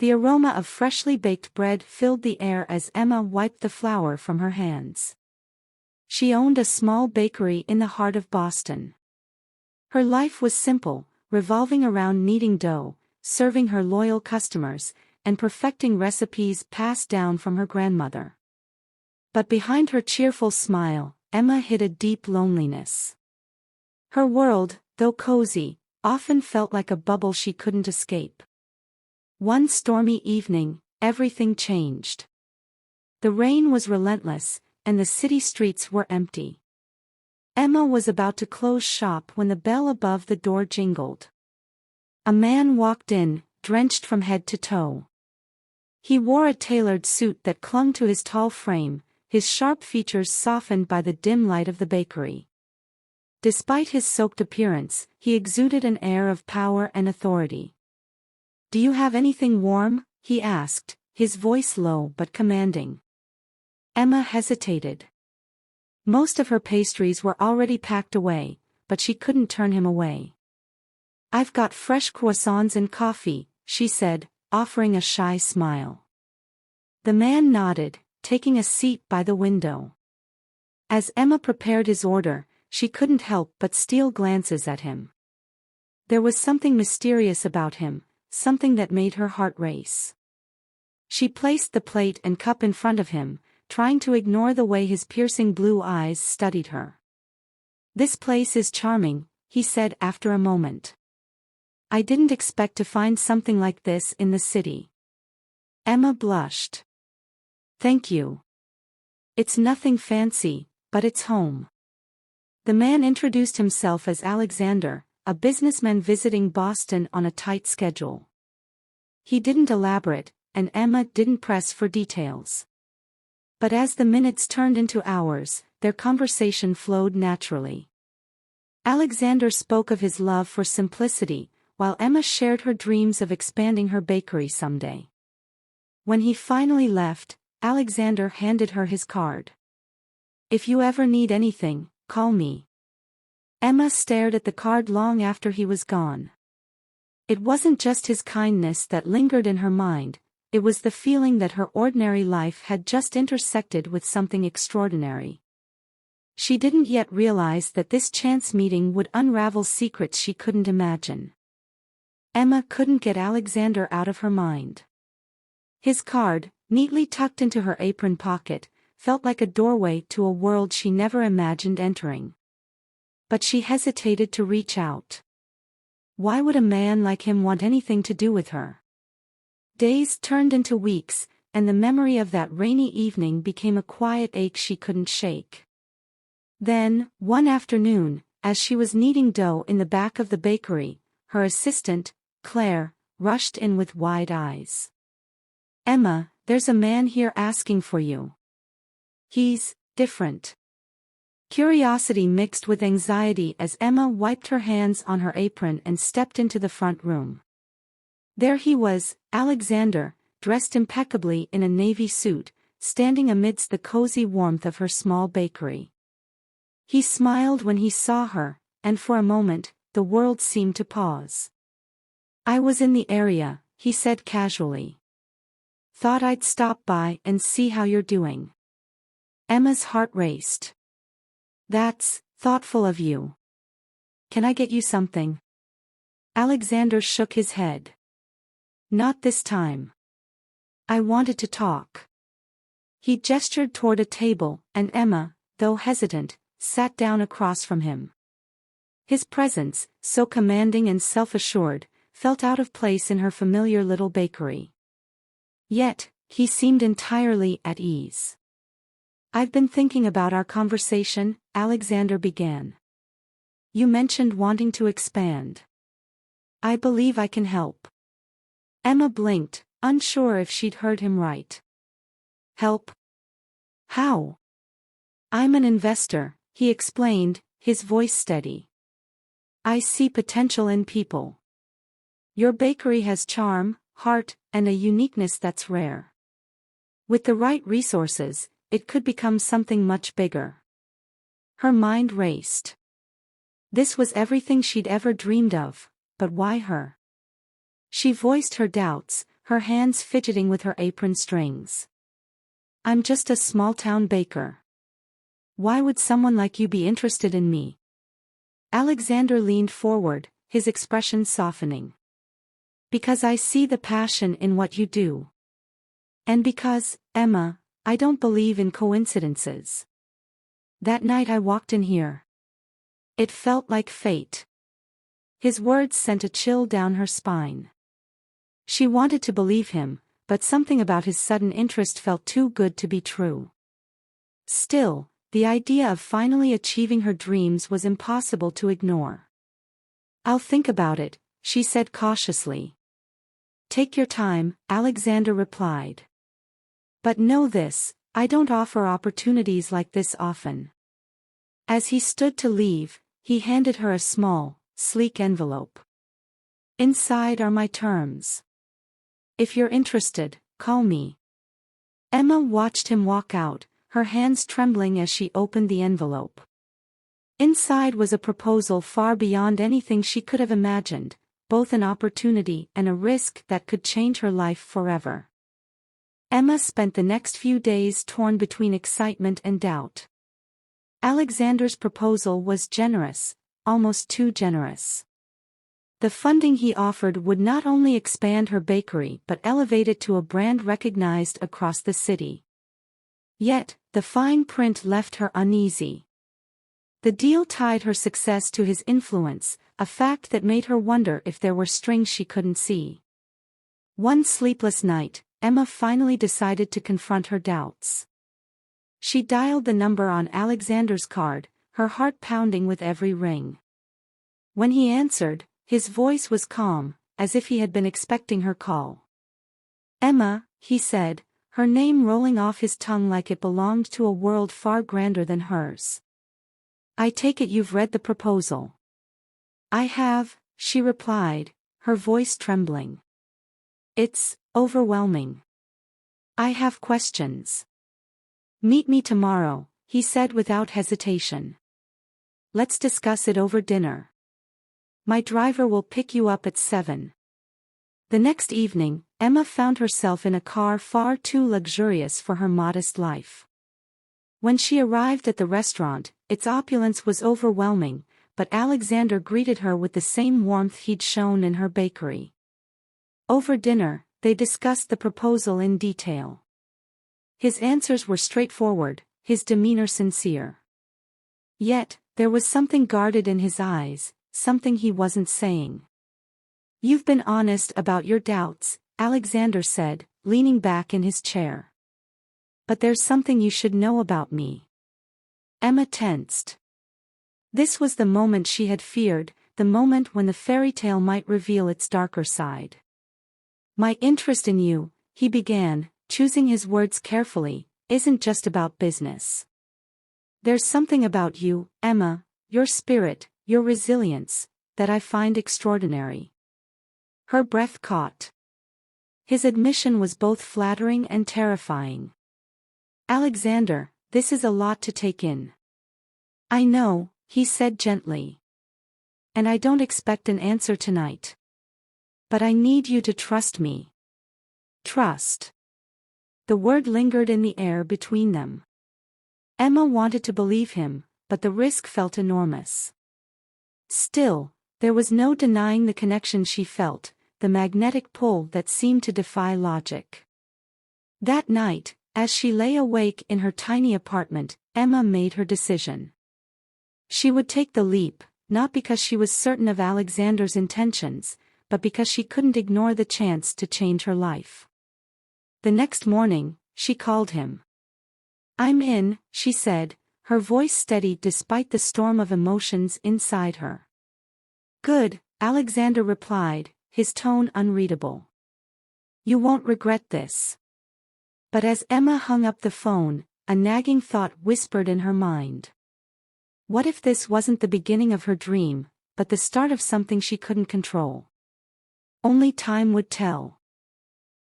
The aroma of freshly baked bread filled the air as Emma wiped the flour from her hands. She owned a small bakery in the heart of Boston. Her life was simple, revolving around kneading dough, serving her loyal customers, and perfecting recipes passed down from her grandmother. But behind her cheerful smile, Emma hid a deep loneliness. Her world, though cozy, often felt like a bubble she couldn't escape. One stormy evening, everything changed. The rain was relentless, and the city streets were empty. Emma was about to close shop when the bell above the door jingled. A man walked in, drenched from head to toe. He wore a tailored suit that clung to his tall frame, his sharp features softened by the dim light of the bakery. Despite his soaked appearance, he exuded an air of power and authority. "Do you have anything warm?" he asked, his voice low but commanding. Emma hesitated. Most of her pastries were already packed away, but she couldn't turn him away. "I've got fresh croissants and coffee," she said, offering a shy smile. The man nodded, taking a seat by the window. As Emma prepared his order, she couldn't help but steal glances at him. There was something mysterious about him, something that made her heart race. She placed the plate and cup in front of him, trying to ignore the way his piercing blue eyes studied her. "This place is charming," he said after a moment. "I didn't expect to find something like this in the city." Emma blushed. "Thank you. It's nothing fancy, but it's home." The man introduced himself as Alexander, a businessman visiting Boston on a tight schedule. He didn't elaborate, and Emma didn't press for details. But as the minutes turned into hours, their conversation flowed naturally. Alexander spoke of his love for simplicity, while Emma shared her dreams of expanding her bakery someday. When he finally left, Alexander handed her his card. "If you ever need anything, call me." Emma stared at the card long after he was gone. It wasn't just his kindness that lingered in her mind, it was the feeling that her ordinary life had just intersected with something extraordinary. She didn't yet realize that this chance meeting would unravel secrets she couldn't imagine. Emma couldn't get Alexander out of her mind. His card, neatly tucked into her apron pocket, felt like a doorway to a world she never imagined entering. But she hesitated to reach out. Why would a man like him want anything to do with her? Days turned into weeks, and the memory of that rainy evening became a quiet ache she couldn't shake. Then, one afternoon, as she was kneading dough in the back of the bakery, her assistant, Claire, rushed in with wide eyes. "Emma, there's a man here asking for you. He's different." Curiosity mixed with anxiety as Emma wiped her hands on her apron and stepped into the front room. There he was, Alexander, dressed impeccably in a navy suit, standing amidst the cozy warmth of her small bakery. He smiled when he saw her, and for a moment, the world seemed to pause. "I was in the area," he said casually. "Thought I'd stop by and see how you're doing." Emma's heart raced. "That's thoughtful of you. Can I get you something?" Alexander shook his head. "Not this time. I wanted to talk." He gestured toward a table, and Emma, though hesitant, sat down across from him. His presence, so commanding and self-assured, felt out of place in her familiar little bakery. Yet, he seemed entirely at ease. "I've been thinking about our conversation," Alexander began. "You mentioned wanting to expand. I believe I can help." Emma blinked, unsure if she'd heard him right. "Help? How?" "I'm an investor," he explained, his voice steady. "I see potential in people. Your bakery has charm, heart, and a uniqueness that's rare. With the right resources, it could become something much bigger." Her mind raced. This was everything she'd ever dreamed of, but why her? She voiced her doubts, her hands fidgeting with her apron strings. "I'm just a small-town baker. Why would someone like you be interested in me?" Alexander leaned forward, his expression softening. "Because I see the passion in what you do. And because, Emma, I don't believe in coincidences. That night I walked in here. It felt like fate." His words sent a chill down her spine. She wanted to believe him, but something about his sudden interest felt too good to be true. Still, the idea of finally achieving her dreams was impossible to ignore. "I'll think about it," she said cautiously. "Take your time," Alexander replied. "But know this, I don't offer opportunities like this often." As he stood to leave, he handed her a small, sleek envelope. "Inside are my terms. If you're interested, call me." Emma watched him walk out, her hands trembling as she opened the envelope. Inside was a proposal far beyond anything she could have imagined, both an opportunity and a risk that could change her life forever. Emma spent the next few days torn between excitement and doubt. Alexander's proposal was generous, almost too generous. The funding he offered would not only expand her bakery but elevate it to a brand recognized across the city. Yet, the fine print left her uneasy. The deal tied her success to his influence, a fact that made her wonder if there were strings she couldn't see. One sleepless night, Emma finally decided to confront her doubts. She dialed the number on Alexander's card, her heart pounding with every ring. When he answered, his voice was calm, as if he had been expecting her call. "Emma," he said, her name rolling off his tongue like it belonged to a world far grander than hers. "I take it you've read the proposal." "I have," she replied, her voice trembling. "It's overwhelming. I have questions." "Meet me tomorrow," he said without hesitation. "Let's discuss it over dinner. My driver will pick you up at 7. The next evening, Emma found herself in a car far too luxurious for her modest life. When she arrived at the restaurant, its opulence was overwhelming, but Alexander greeted her with the same warmth he'd shown in her bakery. Over dinner, they discussed the proposal in detail. His answers were straightforward, his demeanor sincere. Yet, there was something guarded in his eyes, something he wasn't saying. "You've been honest about your doubts," Alexander said, leaning back in his chair. "But there's something you should know about me." Emma tensed. This was the moment she had feared, the moment when the fairy tale might reveal its darker side. "My interest in you," he began, choosing his words carefully, "isn't just about business. There's something about you, Emma, your spirit, your resilience, that I find extraordinary." Her breath caught. His admission was both flattering and terrifying. "Alexander, this is a lot to take in." "I know," he said gently. "And I don't expect an answer tonight. But I need you to trust me." Trust. The word lingered in the air between them. Emma wanted to believe him, but the risk felt enormous. Still, there was no denying the connection she felt, the magnetic pull that seemed to defy logic. That night, as she lay awake in her tiny apartment, Emma made her decision. She would take the leap, not because she was certain of Alexander's intentions, but because she couldn't ignore the chance to change her life. The next morning, she called him. "I'm in," she said, her voice steady despite the storm of emotions inside her. "Good," Alexander replied, his tone unreadable. "You won't regret this." But as Emma hung up the phone, a nagging thought whispered in her mind. What if this wasn't the beginning of her dream, but the start of something she couldn't control? Only time would tell.